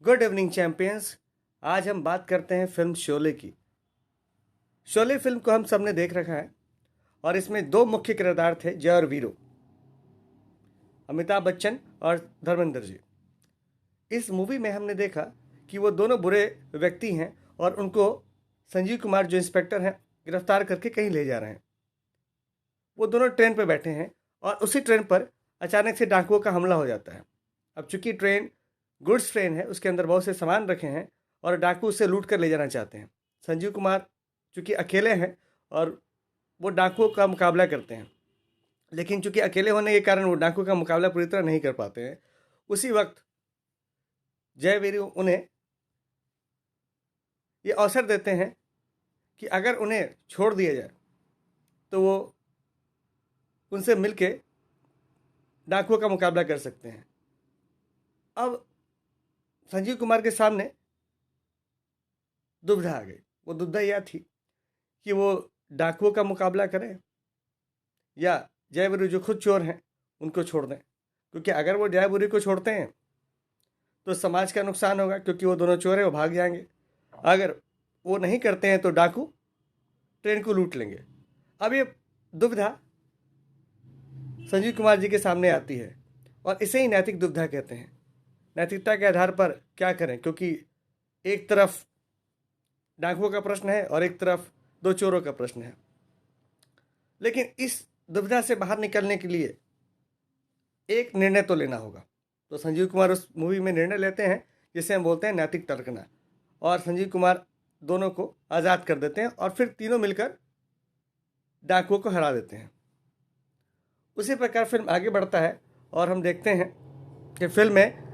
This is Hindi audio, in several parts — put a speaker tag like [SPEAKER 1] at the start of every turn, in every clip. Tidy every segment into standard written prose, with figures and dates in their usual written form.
[SPEAKER 1] Good evening champions. आज हम बात करते हैं फिल्म शोले की। शोले फिल्म को हम सबने देख रखा है और इसमें दो मुख्य किरदार थे, जय और वीरू, अमिताभ बच्चन और धर्मेंद्र जी। इस मूवी में हमने देखा कि वो दोनों बुरे व्यक्ति हैं और उनको संजीव कुमार जो इंस्पेक्टर हैं गिरफ्तार करके कहीं ले जा रहे हैं। वो दोनों ट्रेन पर बैठे हैं और उसी ट्रेन पर अचानक से डाकुओं का हमला हो जाता है। अब चूंकि ट्रेन गुड्स ट्रेन है, उसके अंदर बहुत से सामान रखे हैं और डाकू उसे लूट कर ले जाना चाहते हैं। संजीव कुमार चूंकि अकेले हैं और वो डाकुओं का मुकाबला करते हैं, लेकिन चूंकि अकेले होने के कारण वो डाकू का मुकाबला पूरी तरह नहीं कर पाते हैं। उसी वक्त जय वीरू उन्हें ये अवसर देते हैं कि अगर उन्हें छोड़ दिया जाए तो वो उनसे मिलके डाकुओं का मुकाबला कर सकते हैं। अब संजीव कुमार के सामने दुविधा आ गई। वो दुविधा यह थी कि वो डाकुओं का मुकाबला करें या जयवीरू जो खुद चोर हैं उनको छोड़ दें, क्योंकि अगर वो जयवीरू को छोड़ते हैं तो समाज का नुकसान होगा, क्योंकि वो दोनों चोर हैं, वो भाग जाएंगे। अगर वो नहीं करते हैं तो डाकू ट्रेन को लूट लेंगे। अब ये दुविधा संजीव कुमार जी के सामने आती है और इसे ही नैतिक दुविधा कहते हैं। नैतिकता के आधार पर क्या करें, क्योंकि एक तरफ डाकुओं का प्रश्न है और एक तरफ दो चोरों का प्रश्न है। लेकिन इस दुविधा से बाहर निकलने के लिए एक निर्णय तो लेना होगा। तो संजीव कुमार उस मूवी में निर्णय लेते हैं जिसे हम बोलते हैं नैतिक तर्कना, और संजीव कुमार दोनों को आज़ाद कर देते हैं और फिर तीनों मिलकर डाकुओं को हरा देते हैं। उसी प्रकार फिल्म आगे बढ़ता है और हम देखते हैं कि फिल्म में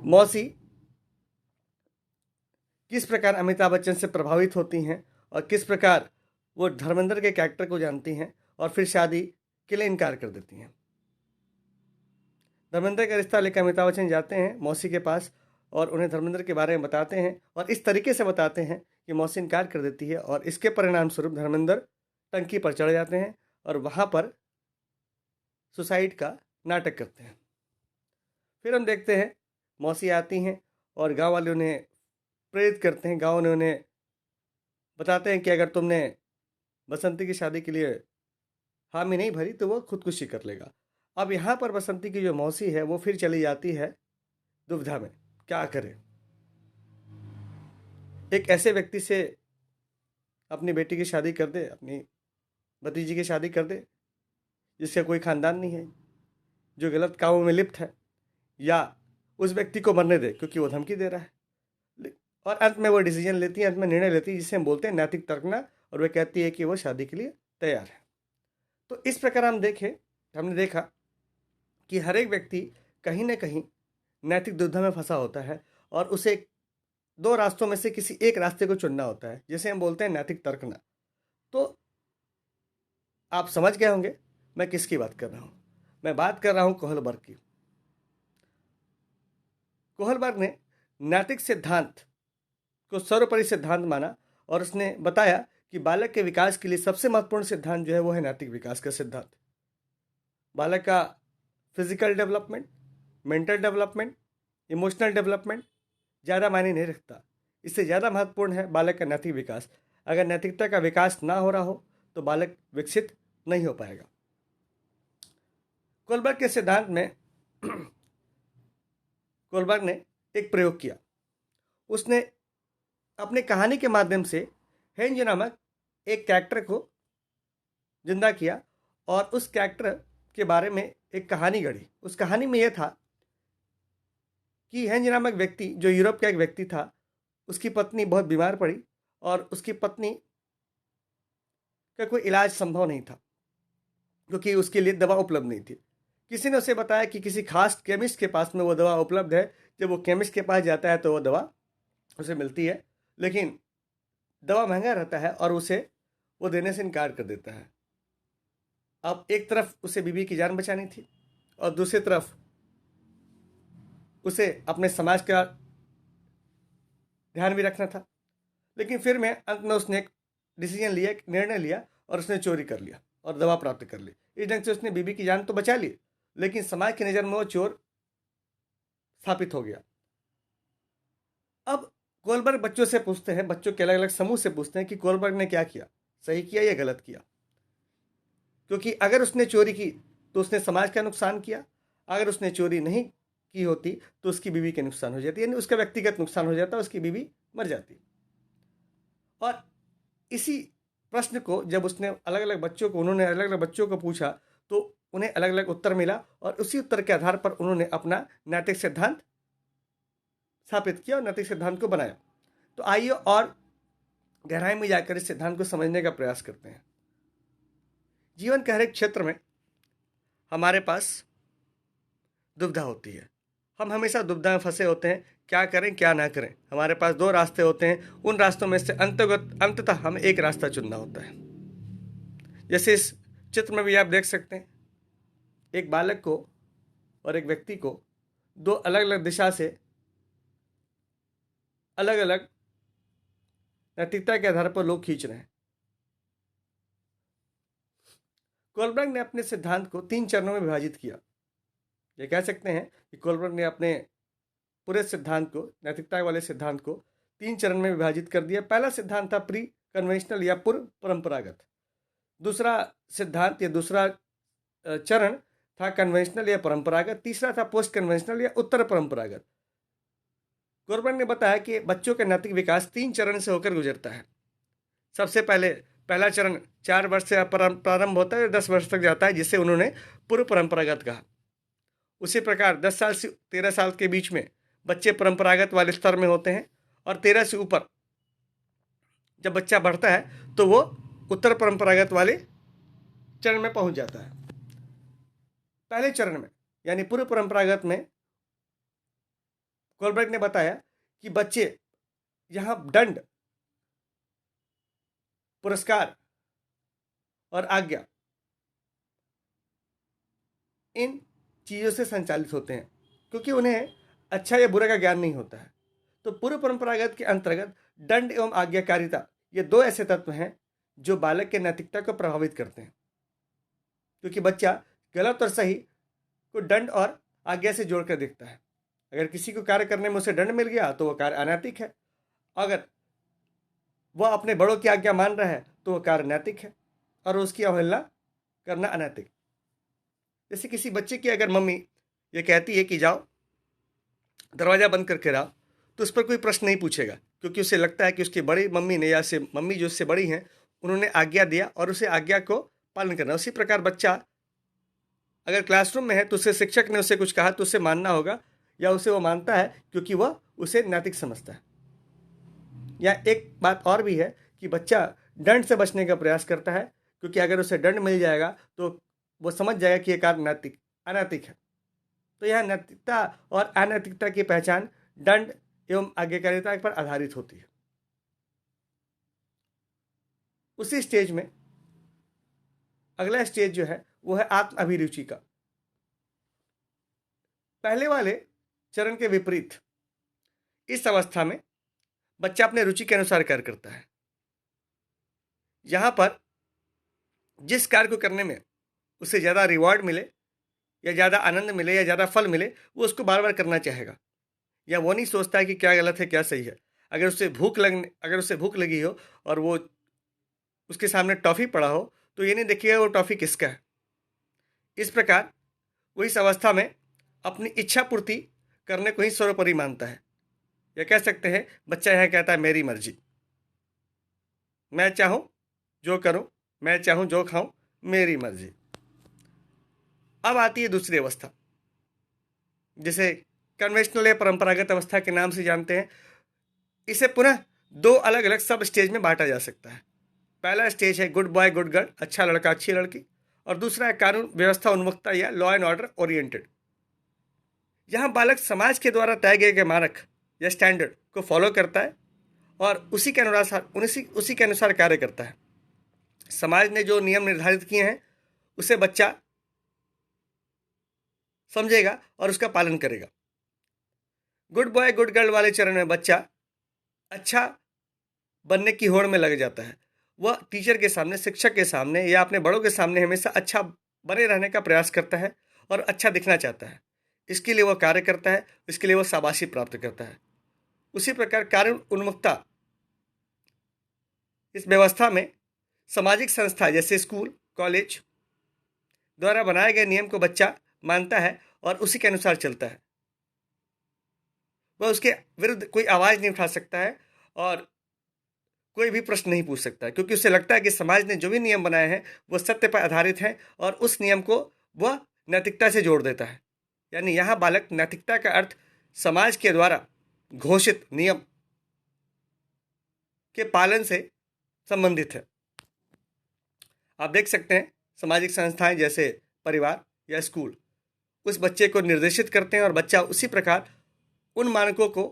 [SPEAKER 1] मौसी किस प्रकार अमिताभ बच्चन से प्रभावित होती हैं और किस प्रकार वो धर्मेंद्र के कैरेक्टर को जानती हैं और फिर शादी के लिए इनकार कर देती हैं। धर्मेंद्र का रिश्ता लेकर अमिताभ बच्चन जाते हैं मौसी के पास और उन्हें धर्मेंद्र के बारे में बताते हैं, और इस तरीके से बताते हैं कि मौसी इनकार कर देती है, और इसके परिणाम स्वरूप धर्मेंद्र टंकी पर चढ़ जाते हैं और वहाँ पर सुसाइड का नाटक करते हैं। फिर हम देखते हैं मौसी आती हैं और गांव वाले उन्हें प्रेरित करते हैं। गांव ने उन्हें बताते हैं कि अगर तुमने बसंती की शादी के लिए हामी नहीं भरी तो वो खुदकुशी कर लेगा। अब यहाँ पर बसंती की जो मौसी है वो फिर चली जाती है दुविधा में, क्या करे। एक ऐसे व्यक्ति से अपनी बेटी की शादी कर दे, अपनी भतीजी की शादी कर दे जिसका कोई खानदान नहीं है, जो गलत कामों में लिप्त है, या उस व्यक्ति को मरने दे क्योंकि वो धमकी दे रहा है। और अंत में वो डिसीजन लेती है, अंत में निर्णय लेती है जिसे हम बोलते हैं नैतिक तर्कना, और वह कहती है कि वो शादी के लिए तैयार है। तो इस प्रकार हमने देखा कि हर एक व्यक्ति कहीं ना कहीं नैतिक दुविधा में फंसा होता है और उसे दो रास्तों में से किसी एक रास्ते को चुनना होता है, जिसे हम बोलते हैं नैतिक तर्कना। तो आप समझ गए होंगे मैं किसकी बात कर रहा हूं। मैं बात कर रहा हूं कोहलबर्ग की। कोहलबर्ग ने नैतिक सिद्धांत को सर्वोपरि सिद्धांत माना और उसने बताया कि बालक के विकास के लिए सबसे महत्वपूर्ण सिद्धांत जो है वो है नैतिक विकास का सिद्धांत। बालक का physical development, mental development, emotional development ज़्यादा मायने नहीं रखता। इससे ज़्यादा महत्वपूर्ण है बालक का नैतिक विकास। अगर नैतिकता का विकास ना हो रहा हो तो बालक विकसित नहीं हो पाएगा। कोहलबर्ग के सिद्धांत में कोहलबर्ग ने एक प्रयोग किया। उसने अपने कहानी के माध्यम से हेंज नामक एक कैरेक्टर को जिंदा किया और उस कैरेक्टर के बारे में एक कहानी गढ़ी। उस कहानी में यह था कि हेंज नामक व्यक्ति जो यूरोप का एक व्यक्ति था, उसकी पत्नी बहुत बीमार पड़ी और उसकी पत्नी का कोई इलाज संभव नहीं था क्योंकि उसके लिए दवा उपलब्ध नहीं थी। किसी ने उसे बताया कि किसी खास केमिस्ट के पास में वो दवा उपलब्ध है। जब वो केमिस्ट के पास जाता है तो वो दवा उसे मिलती है, लेकिन दवा महंगा रहता है और उसे वो देने से इनकार कर देता है। अब एक तरफ उसे बीवी की जान बचानी थी और दूसरी तरफ उसे अपने समाज का ध्यान भी रखना था। लेकिन फिर में अंत में उसने एक डिसीजन लिया, एक निर्णय लिया और उसने चोरी कर लिया और दवा प्राप्त कर ली। इस ढंग से उसने बीवी की जान तो बचा ली, लेकिन समाज की नज़र में वो चोर स्थापित हो गया। अब कोलबर्ग बच्चों से पूछते हैं, बच्चों के अलग अलग समूह से पूछते हैं कि कोलबर्ग ने क्या किया, सही किया या गलत किया। क्योंकि अगर उसने चोरी की तो उसने समाज का नुकसान किया, अगर उसने चोरी नहीं की होती तो उसकी बीवी के नुकसान हो जाती, यानी उसका व्यक्तिगत नुकसान हो जाता, उसकी बीवी मर जाती। और इसी प्रश्न को जब उसने उन्होंने अलग अलग बच्चों को पूछा तो उन्हें अलग अलग उत्तर मिला, और उसी उत्तर के आधार पर उन्होंने अपना नैतिक सिद्धांत स्थापित किया और नैतिक सिद्धांत को बनाया। तो आइए और गहराई में जाकर इस सिद्धांत को समझने का प्रयास करते हैं। जीवन के हर एक क्षेत्र में हमारे पास दुविधा होती है, हम हमेशा दुविधा में फंसे होते हैं, क्या करें क्या ना करें। हमारे पास दो रास्ते होते हैं, उन रास्तों में से अंततः हमें एक रास्ता चुनना होता है। जैसे इस चित्र में भी आप देख सकते हैं, एक बालक को और एक व्यक्ति को दो अलग अलग दिशा से अलग अलग नैतिकता के आधार पर लोग खींच रहे हैं। कोलबर्ग ने अपने सिद्धांत को 3 चरणों में विभाजित किया। ये कह सकते हैं कि कोलबर्ग ने अपने पूरे सिद्धांत को, नैतिकता वाले सिद्धांत को 3 चरण में विभाजित कर दिया। पहला सिद्धांत था प्री कन्वेंशनल या पूर्व परंपरागत। दूसरा सिद्धांत या दूसरा चरण था कन्वेंशनल या परंपरागत। तीसरा था पोस्ट कन्वेंशनल या उत्तर परंपरागत। कोलबर्ग ने बताया कि बच्चों का नैतिक विकास 3 चरण से होकर गुजरता है। सबसे पहला चरण 4 वर्ष से प्रारंभ होता है और 10 वर्ष तक जाता है, जिसे उन्होंने पूर्व परंपरागत कहा। उसी प्रकार 10 साल से 13 साल के बीच में बच्चे परंपरागत वाले स्तर में होते हैं, और 13 से ऊपर जब बच्चा बढ़ता है तो वो उत्तर परंपरागत वाले चरण में पहुंच जाता है। पहले चरण में यानी पूर्व परंपरागत में कोलबर्ग ने बताया कि बच्चे यहां दंड, पुरस्कार और आज्ञा, इन चीज़ों से संचालित होते हैं, क्योंकि उन्हें अच्छा या बुरा का ज्ञान नहीं होता है। तो पूर्व परंपरागत के अंतर्गत दंड एवं आज्ञाकारिता, ये 2 ऐसे तत्व हैं जो बालक के नैतिकता को प्रभावित करते हैं। क्योंकि बच्चा गलत और सही को दंड और आज्ञा से जोड़कर देखता है। अगर किसी को कार्य करने में उसे दंड मिल गया तो वह कार्य अनैतिक है, अगर वह अपने बड़ों की आज्ञा मान रहा है तो वह कार्य नैतिक है, और उसकी अवहेलना करना अनैतिक। जैसे किसी बच्चे की अगर मम्मी ये कहती है कि जाओ दरवाज़ा बंद करके रहो, तो उस पर कोई प्रश्न नहीं पूछेगा, क्योंकि उसे लगता है कि उसकी बड़ी मम्मी ने या से मम्मी जो उससे बड़ी हैं उन्होंने आज्ञा दिया और उसे आज्ञा को पालन करना। उसी प्रकार बच्चा अगर क्लासरूम में है तो उसे शिक्षक ने उसे कुछ कहा तो उसे मानना होगा, या उसे वो मानता है क्योंकि वह उसे नैतिक समझता है। या एक बात और भी है कि बच्चा दंड से बचने का प्रयास करता है, क्योंकि अगर उसे दंड मिल जाएगा तो वो समझ जाएगा कि ये कार्य अनैतिक है। तो यह नैतिकता और अनैतिकता की पहचान दंड एवं आज्ञाकारिता पर आधारित होती है। उसी स्टेज में अगला स्टेज जो है वो है आत्म अभिरुचि का। पहले वाले चरण के विपरीत इस अवस्था में बच्चा अपने रुचि के अनुसार कार्य करता है। यहां पर जिस कार्य को करने में उसे ज़्यादा रिवॉर्ड मिले या ज़्यादा आनंद मिले या ज़्यादा फल मिले, वो उसको बार बार करना चाहेगा, या वो नहीं सोचता है कि क्या गलत है क्या सही है। अगर उसे भूख लगी हो और वो उसके सामने टॉफ़ी पड़ा हो तो ये नहीं देखिएगा वो टॉफ़ी किसका है। इस प्रकार वो इस अवस्था में अपनी इच्छा पूर्ति करने को ही सर्वोपरि मानता है। या कह सकते हैं बच्चा यह कहता है मेरी मर्जी, मैं चाहूँ जो करूँ, मैं चाहूँ जो खाऊँ, मेरी मर्जी। अब आती है दूसरी अवस्था, जिसे कन्वेंशनल या परंपरागत अवस्था के नाम से जानते हैं। इसे पुनः 2 अलग अलग सब स्टेज में बांटा जा सकता है। पहला स्टेज है गुड बॉय गुड गर्ल, अच्छा लड़का अच्छी लड़की, और दूसरा है कानून व्यवस्था उन्मुखता या लॉ एंड ऑर्डर ओरिएंटेड। यहाँ बालक समाज के द्वारा तय गए मानक या स्टैंडर्ड को फॉलो करता है और उसी के अनुसार कार्य करता है। समाज ने जो नियम निर्धारित किए हैं उसे बच्चा समझेगा और उसका पालन करेगा। गुड बॉय गुड गर्ल वाले चरण में बच्चा अच्छा बनने की होड़ में लग जाता है। वह टीचर के सामने, शिक्षक के सामने या अपने बड़ों के सामने हमेशा अच्छा बने रहने का प्रयास करता है और अच्छा दिखना चाहता है। इसके लिए वह कार्य करता है, इसके लिए वह शाबाशी प्राप्त करता है। उसी प्रकार कार्य उन्मुखता इस व्यवस्था में सामाजिक संस्था जैसे स्कूल, कॉलेज द्वारा बनाए गए नियम को बच्चा मानता है और उसी के अनुसार चलता है। वह उसके विरुद्ध कोई आवाज नहीं उठा सकता है और कोई भी प्रश्न नहीं पूछ सकता है, क्योंकि उसे लगता है कि समाज ने जो भी नियम बनाए हैं वो सत्य पर आधारित हैं और उस नियम को वह नैतिकता से जोड़ देता है। यानी यहाँ बालक नैतिकता का अर्थ समाज के द्वारा घोषित नियम के पालन से संबंधित है। आप देख सकते हैं सामाजिक संस्थाएं जैसे परिवार या स्कूल उस बच्चे को निर्देशित करते हैं और बच्चा उसी प्रकार उन मानकों को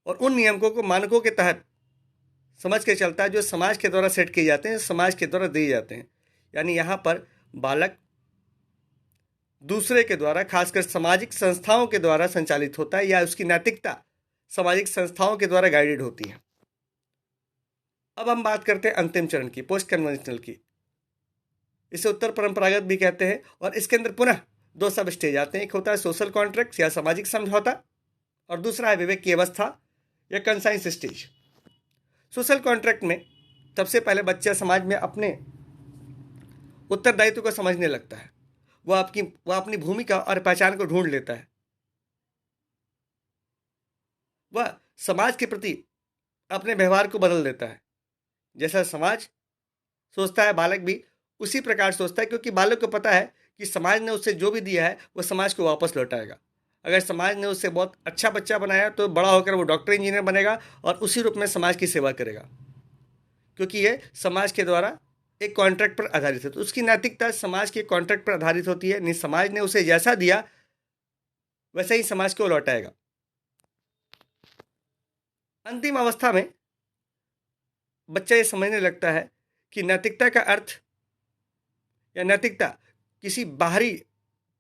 [SPEAKER 1] और उन नियमों को मानकों के तहत समझ के चलता है जो समाज के द्वारा सेट किए जाते हैं, समाज के द्वारा दिए जाते हैं। यानी यहाँ पर बालक दूसरे के द्वारा, खासकर सामाजिक संस्थाओं के द्वारा संचालित होता है या उसकी नैतिकता सामाजिक संस्थाओं के द्वारा गाइडेड होती है। अब हम बात करते हैं अंतिम चरण की, पोस्ट कन्वेंशनल की। इसे उत्तर परंपरागत भी कहते हैं और इसके अंदर पुनः दो सब स्टेज आते हैं। एक होता है सोशल कॉन्ट्रैक्ट या सामाजिक समझौता और दूसरा है विवेक की अवस्था या कंसाइंस स्टेज। सोशल कॉन्ट्रैक्ट में सबसे पहले बच्चा समाज में अपने उत्तरदायित्व को समझने लगता है। वह अपनी भूमिका और पहचान को ढूंढ लेता है। वह समाज के प्रति अपने व्यवहार को बदल देता है। जैसा समाज सोचता है बालक भी उसी प्रकार सोचता है, क्योंकि बालक को पता है कि समाज ने उसे जो भी दिया है वो समाज को वापस लौटाएगा। अगर समाज ने उसे बहुत अच्छा बच्चा बनाया तो बड़ा होकर वो डॉक्टर इंजीनियर बनेगा और उसी रूप में समाज की सेवा करेगा, क्योंकि ये समाज के द्वारा एक कॉन्ट्रैक्ट पर आधारित है। तो उसकी नैतिकता समाज के कॉन्ट्रैक्ट पर आधारित होती है। नहीं, समाज ने उसे जैसा दिया वैसे ही समाज को लौटाएगा। अंतिम अवस्था में बच्चा ये समझने लगता है कि नैतिकता का अर्थ या नैतिकता किसी बाहरी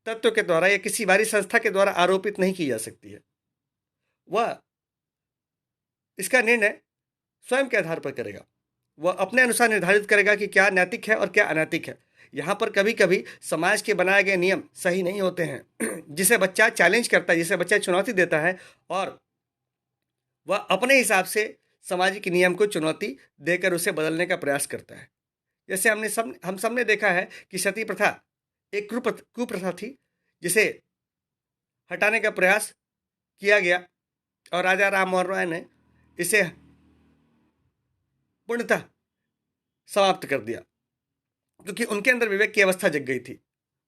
[SPEAKER 1] तत्व के द्वारा या किसी बाहरी संस्था के द्वारा आरोपित नहीं की जा सकती है। वह इसका निर्णय स्वयं के आधार पर करेगा। वह अपने अनुसार निर्धारित करेगा कि क्या नैतिक है और क्या अनैतिक है। यहाँ पर कभी कभी समाज के बनाए गए नियम सही नहीं होते हैं जिसे बच्चा चैलेंज करता है, जिसे बच्चा चुनौती देता है और वह अपने हिसाब से सामाजिक नियम को चुनौती देकर उसे बदलने का प्रयास करता है। जैसे हम सब ने देखा है कि सती प्रथा एक कुप्रथा थी जिसे हटाने का प्रयास किया गया और राजा राम मोहन राय ने इसे पूर्णतः समाप्त कर दिया, क्योंकि उनके अंदर विवेक की अवस्था जग गई थी।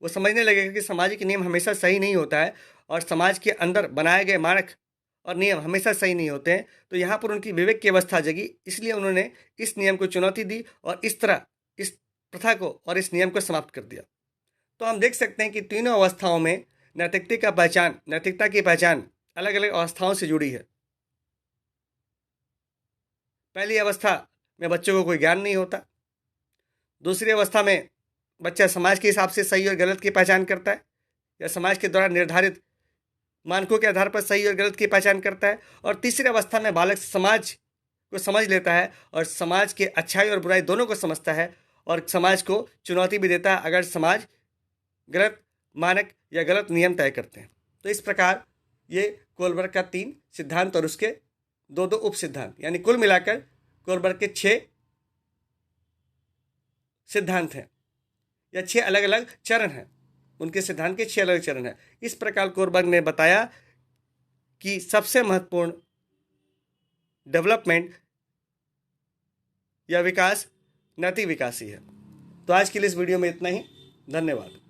[SPEAKER 1] वो समझने लगे कि सामाजिक नियम हमेशा सही नहीं होता है और समाज के अंदर बनाए गए मानक और नियम हमेशा सही नहीं होते हैं। तो यहाँ पर उनकी विवेक की अवस्था जगी, इसलिए उन्होंने इस नियम को चुनौती दी और इस तरह इस प्रथा को और इस नियम को समाप्त कर दिया। तो हम देख सकते हैं कि तीनों अवस्थाओं में नैतिकता की पहचान अलग अलग अवस्थाओं से जुड़ी है। पहली अवस्था में बच्चों को कोई ज्ञान नहीं होता। दूसरी अवस्था में बच्चा समाज के हिसाब से सही और गलत की पहचान करता है या समाज के द्वारा निर्धारित मानकों के आधार पर सही और गलत की पहचान करता है। और तीसरी अवस्था में बालक समाज को समझ लेता है और समाज के अच्छाई और बुराई दोनों को समझता है और समाज को चुनौती भी देता है अगर समाज गलत मानक या गलत नियम तय करते हैं। तो इस प्रकार ये कोलबर्ग का 3 सिद्धांत और उसके 2 उप सिद्धांत, यानी कुल मिलाकर कोलबर्ग के 6 सिद्धांत हैं या 6 अलग अलग चरण हैं। उनके सिद्धांत के 6 अलग चरण हैं। इस प्रकार कोलबर्ग ने बताया कि सबसे महत्वपूर्ण डेवलपमेंट या विकास नैतिक विकास ही है। तो आज के लिए इस वीडियो में इतना ही। धन्यवाद।